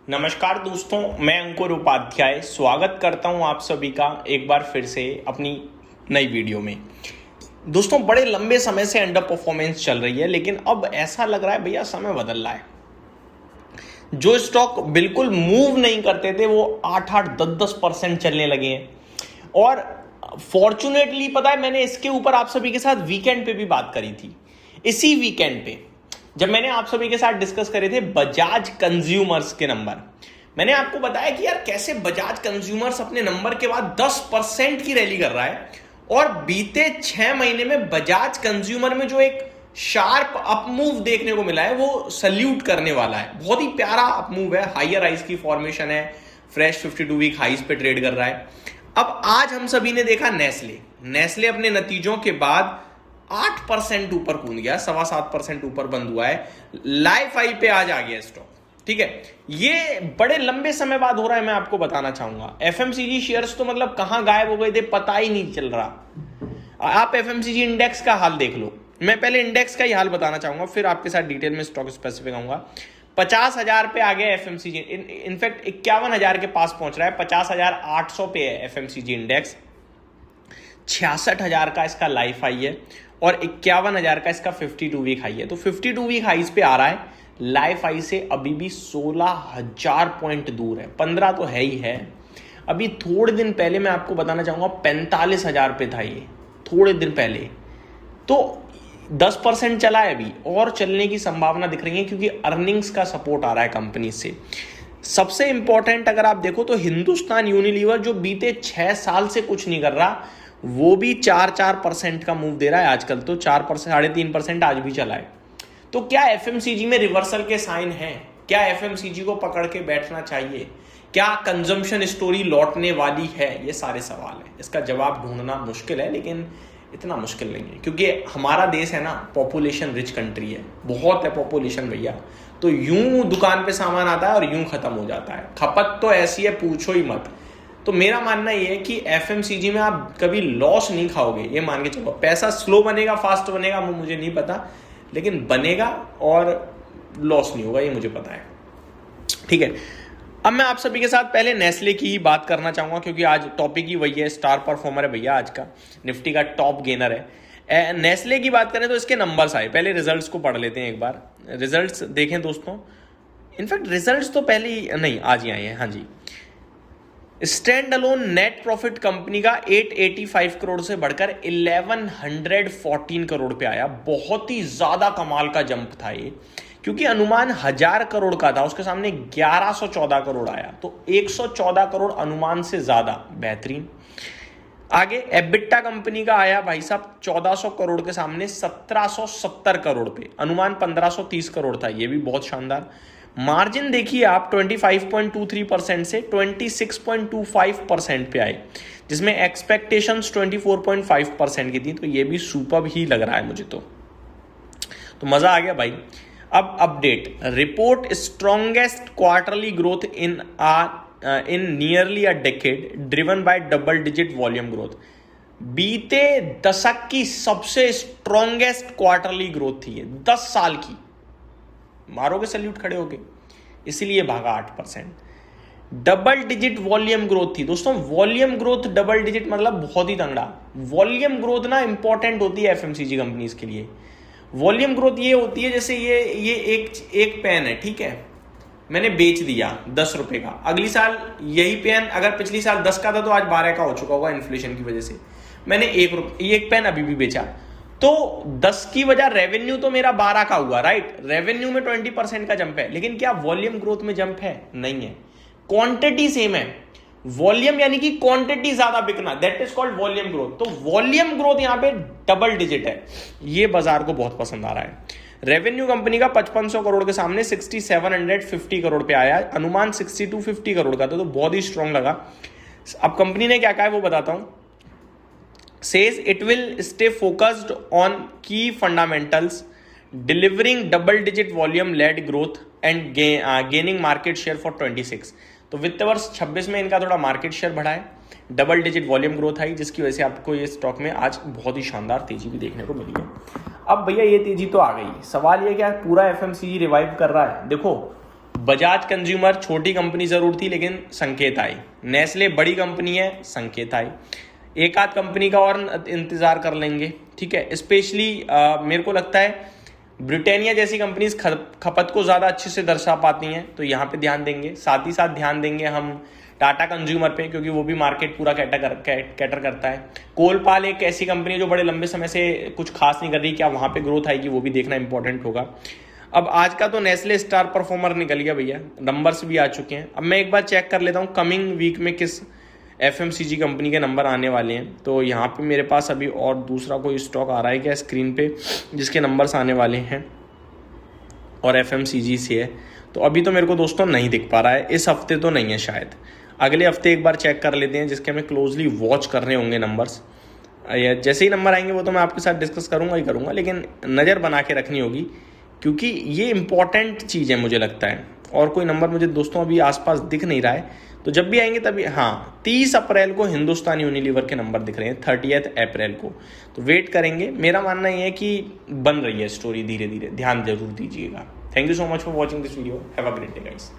नमस्कार दोस्तों, मैं अंकुर उपाध्याय स्वागत करता हूं आप सभी का एक बार फिर से अपनी नई वीडियो में। दोस्तों, बड़े लंबे समय से अंडर परफॉर्मेंस चल रही है, लेकिन अब ऐसा लग रहा है भैया समय बदल रहा है। जो स्टॉक बिल्कुल मूव नहीं करते थे वो 8-8, 10-10% चलने लगे हैं। और फॉर्चुनेटली पता है, मैंने इसके ऊपर आप सभी के साथ वीकेंड पे भी बात करी थी। इसी वीकेंड पे जब मैंने आप सभी के साथ डिस्कस करे थे बजाज कंज्यूमर्स के नंबर, मैंने आपको बताया कि यार कैसे बजाज कंज्यूमर्स अपने नंबर के बाद 10% की रैली कर रहा है। और बीते 6 महीने में बजाज कंज्यूमर में जो एक शार्प अपमूव देखने को मिला है वो सल्यूट करने वाला है। बहुत ही प्यारा अपमूव है, हायर हाइज की फॉर्मेशन है, फ्रेश 52 वीक हाइज पे ट्रेड कर रहा है। अब आज हम सभी ने देखा नेस्ले अपने नतीजों के बाद 8% ऊपर कूद गया, 7.25% ऊपर बंद हुआ है, लाइफ हाई पे आज आ गया स्टॉक। ठीक है, ये बड़े लंबे समय बाद हो रहा है, मैं आपको बताना चाहूंगा। एफएमसीजी शेयर्स तो मतलब कहां गायब हो गए थे पता ही नहीं चल रहा। आप एफएमसीजी इंडेक्स का हाल देख लो। मैं पहले इंडेक्स का ही हाल बताना चाहूंगा, फिर आपके साथ डिटेल में स्टॉक स्पेसिफिक आऊंगा। 50,000 पे आ गया एफएमसीजी, इनफैक्ट 51,000 के पास पहुंच रहा है। 50,800 पे है एफएमसीजी इंडेक्स। 66,000 का इसका लाइफ हाई है और 51,000 का इसका 52 वीक हाई है। तो 52 वीक हाईज पे आ रहा है, लाइफ हाई से अभी भी 16,000 पॉइंट दूर है। 15 तो है ही है। अभी थोड़े दिन पहले मैं आपको बताना चाहूंगा 45,000 पे था ये, थोड़े दिन पहले। तो 10% चला है अभी, और चलने की संभावना दिख रही है क्योंकि अर्निंग्स का सपोर्ट आ रहा है कंपनी से। सबसे इंपॉर्टेंट अगर आप देखो तो हिंदुस्तान यूनिलीवर जो बीते 6 साल से कुछ नहीं कर रहा, वो भी 4% का मूव दे रहा है आजकल। तो 4%, 3.5% आज भी चला है। तो क्या एफएमसीजी में रिवर्सल के साइन हैं? क्या एफएमसीजी को पकड़ के बैठना चाहिए? क्या कंजम्पशन स्टोरी लौटने वाली है? ये सारे सवाल हैं। इसका जवाब ढूंढना मुश्किल है, लेकिन इतना मुश्किल नहीं है क्योंकि हमारा देश है ना, पॉपुलेशन रिच कंट्री है, बहुत है पॉपुलेशन भैया। तो यूं दुकान पे सामान आता है और यूं खत्म हो जाता है। खपत तो ऐसी है, पूछो ही मत। तो मेरा मानना ये है कि एफएमसीजी में आप कभी लॉस नहीं खाओगे, ये मान के चलो। पैसा स्लो बनेगा, फास्ट बनेगा, वो मुझे नहीं पता, लेकिन बनेगा और लॉस नहीं होगा, ये मुझे पता है। ठीक है, अब मैं आप सभी के साथ पहले नेस्ले की ही बात करना चाहूंगा क्योंकि आज टॉपिक ही वही है, स्टार परफॉर्मर है भैया आज का, निफ्टी का टॉप गेनर है। नेस्ले की बात करें तो इसके नंबर्स आए, पहले रिजल्ट्स को पढ़ लेते हैं एक बार। रिजल्ट्स देखें दोस्तों, इनफैक्ट रिजल्ट्स तो पहले ही नहीं, आज ही आए हैं। हाँ जी, standalone net profit company का 885 करोड़ से बढ़कर 1114 करोड़ पे आया। बहुत ही ज्यादा कमाल का जंप था ये, क्योंकि अनुमान 1000 करोड़ का था, उसके सामने 1114 करोड़ आया। तो 114 करोड़ अनुमान से ज्यादा, बेहतरीन। आगे एबिटा कंपनी का आया भाई साहब 1400 करोड़ के सामने 1770 करोड़ पे, अनुमान 1530 करोड़ था, ये भी बहुत शानदार। मार्जिन देखिए आप 25.23% से 26.25% पे आए, जिसमें एक्सपेक्टेशंस 24.5% की थी। तो ये भी सुपर्ब ही लग रहा है मुझे तो मजा आ गया भाई। अब update report, strongest quarterly growth in nearly a decade driven by double digit volume growth. बीते दशक की सबसे स्ट्रॉन्गेस्ट क्वार्टरली ग्रोथ थी ये, 10 साल की। मारोगे सल्यूट खड़े होके, इसीलिए भागा 8%। डबल डिजिट वॉल्यूम ग्रोथ थी दोस्तों। वॉल्यूम ग्रोथ डबल डिजिट मतलब बहुत ही तंगड़ा। वॉल्यूम ग्रोथ ना इंपॉर्टेंट होती है एफएमसीजी कंपनीज के लिए। वॉल्यूम ग्रोथ ये होती है जैसे ये एक पेन है, ठीक है, मैंने बेच दिया 10 रुपए का। अगली साल यही पेन अगर पिछली साल 10 का था तो आज 12 का हो चुका होगा इन्फ्लेशन की वजह से। मैंने एक पेन अभी भी बेचा, तो 10 की वजह रेवेन्यू तो मेरा 12 का हुआ, राइट। रेवेन्यू में 20% का जंप है, लेकिन क्या वॉल्यूम ग्रोथ में जंप है? नहीं है। क्वांटिटी सेम है, वॉल्यूम यानी कि क्वांटिटी ज्यादा बिकना, that is called volume growth. तो वॉल्यूम ग्रोथ यहां पे डबल डिजिट है, ये बाजार को बहुत पसंद आ रहा है। रेवेन्यू कंपनी का 5500 करोड़ के सामने 6750 करोड़ पे आया, अनुमान 6250 करोड़ का था, तो बहुत ही स्ट्रांग लगा। अब कंपनी ने क्या कहा है वो बताता हूं। says it will stay focused on key fundamentals, delivering double-digit volume-led growth and gaining market share for 26। तो वित्त वर्ष 26 में इनका थोड़ा मार्केट शेयर बढ़ा है, डबल डिजिट वॉल्यूम ग्रोथ आई, जिसकी वजह से आपको ये स्टॉक में आज बहुत ही शानदार तेजी भी देखने को मिली है। अब भैया ये तेजी तो आ गई, सवाल ये क्या पूरा एफएमसीजी रिवाइव कर रहा है? देखो बजाज कंज्यूमर छोटी कंपनी जरूर थी लेकिन संकेत आई। नेस्ले बड़ी कंपनी है, संकेत आई। एक आध कंपनी का और इंतजार कर लेंगे, ठीक है। स्पेशली मेरे को लगता है ब्रिटानिया जैसी कंपनीज खपत को ज़्यादा अच्छे से दर्शा पाती हैं, तो यहाँ पे ध्यान देंगे। साथ ही साथ ध्यान देंगे हम टाटा कंज्यूमर पे, क्योंकि वो भी मार्केट पूरा कैटर करता है। कोलपाल एक ऐसी कंपनी है जो बड़े लंबे समय से कुछ खास नहीं कर रही, क्या वहाँ पे ग्रोथ आएगी वो भी देखना इंपॉर्टेंट होगा। अब आज का तो नेस्ले स्टार परफॉर्मर निकल गया भैया, नंबर्स भी आ चुके हैं। अब मैं एक बार चेक कर लेता हूँ कमिंग वीक में किस FMCG कंपनी के नंबर आने वाले हैं। तो यहाँ पे मेरे पास अभी और दूसरा कोई स्टॉक आ रहा है क्या स्क्रीन पे जिसके नंबर्स आने वाले हैं और FMCG से है, तो अभी तो मेरे को दोस्तों नहीं दिख पा रहा है। इस हफ्ते तो नहीं है, शायद अगले हफ्ते एक बार चेक कर लेते हैं जिसके हमें क्लोजली वॉच करने होंगे नंबर्स। जैसे ही नंबर आएंगे वो तो मैं आपके साथ डिस्कस करूंगा ही करूंगा, लेकिन नज़र बना के रखनी होगी क्योंकि ये इंपॉर्टेंट चीज़ है मुझे लगता है। और कोई नंबर मुझे दोस्तों अभी आसपास दिख नहीं रहा है, तो जब भी आएंगे तभी। हाँ, 30 अप्रैल को हिंदुस्तान यूनिलीवर के नंबर दिख रहे हैं, 30 अप्रैल को, तो वेट करेंगे। मेरा मानना ये है कि बन रही है स्टोरी धीरे धीरे, ध्यान जरूर दीजिएगा। Thank you so much for watching this video, have a great day guys.